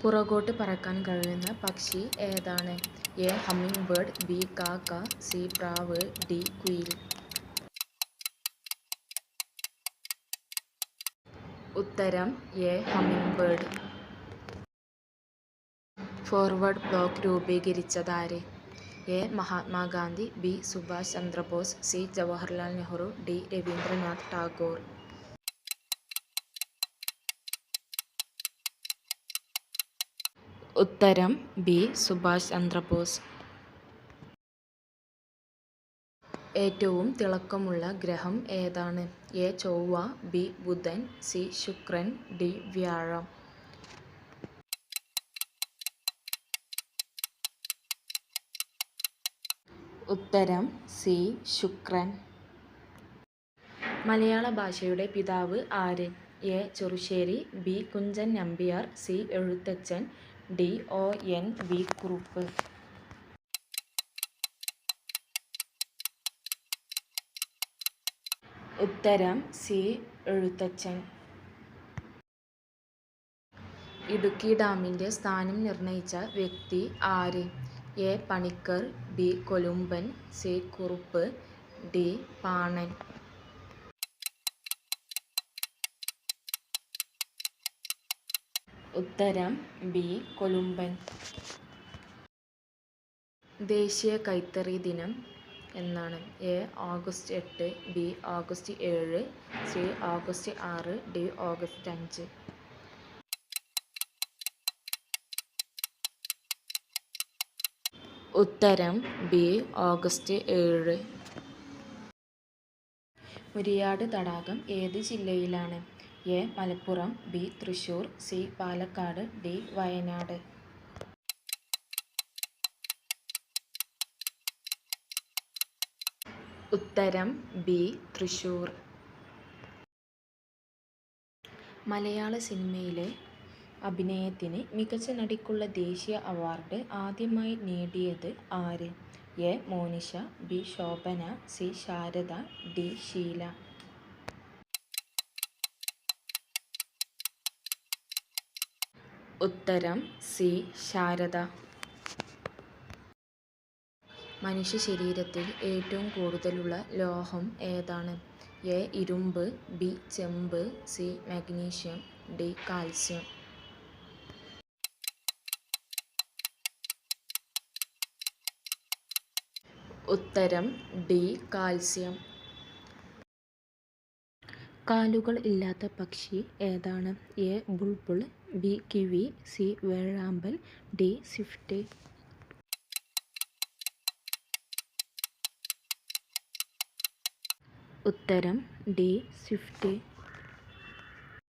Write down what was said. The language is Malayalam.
പുറകോട്ട് പറക്കാൻ കഴിയുന്ന പക്ഷി ഏതാണ്? എ. Humming bird, B. കാക്ക, സി. പ്രാവ്, ഡി. കുയിൽ. ഉത്തരം A. Humming bird. Forward bloc രൂപീകരിച്ചതാര്? A. Mahatma Gandhi, B. Subhash Chandra Bose, C. Jawaharlal Nehru, D. Rabindranath Tagore. ഉത്തരം ബി. സുഭാഷ് ചന്ദ്രബോസ്. ഏറ്റവും തിളക്കമുള്ള ഗ്രഹം ഏതാണ്? എ. ചൊവ്വ, ബി. ബുധൻ, സി. ശുക്രൻ, ഡി. വ്യാഴം. ഉത്തരം സി. ശുക്രൻ. മലയാള ഭാഷയുടെ പിതാവ് ആര്? A. Cherusseri, B. Kunchan Nambiar, C. Ezhuthachan, D. O. N. V. Kurup. ഉത്തരം സി. എഴുത്തച്ഛൻ. ഇടുക്കി ഡാമിന്റെ സ്ഥാനം നിർണയിച്ച വ്യക്തി ആര്? A. Panicker, B. Kolumban, C. Kurup, D. Panan. ഉത്തരം ബി. കൊലുമ്പൻ. ദേശീയ കൈത്തറി ദിനം എന്നാണ്? A. August 8, B. August 7, C. August 6, D. August 5. ഉത്തരം ബി. ഓഗസ്റ്റ് 7. മുരിയാട് തടാകം ഏത് ജില്ലയിലാണ്? A. Malappuram, B. Thrissur, C. Palakkad, D. Wayanad. ഉത്തരം ബി. തൃശൂർ. മലയാള സിനിമയിലെ അഭിനയത്തിന് മികച്ച നടിക്കുള്ള ദേശീയ അവാർഡ് ആദ്യമായി നേടിയത് ആര്? A. Monisha, B. Shobhana, C. Sarada, D. Sheela. ഉത്തരം സി. ശാരദ. മനുഷ്യ ശരീരത്തിൽ ഏറ്റവും കൂടുതലുള്ള ലോഹം ഏതാണ്? എ. ഇരുമ്പ്, ബി. ചെമ്പ്, സി. Magnesium, D. കാൽസ്യം. ഉത്തരം ഡി. കാൽസ്യം. കാലുകൾ ഇല്ലാത്ത പക്ഷി ഏതാണ്? എ. ബുൾബുൾ, ബി. Kiwi, C. വേഴാമ്പൽ, ഡി. സ്വിഫ്റ്റ്. ഉത്തരം ഡി. സ്വിഫ്റ്റ്.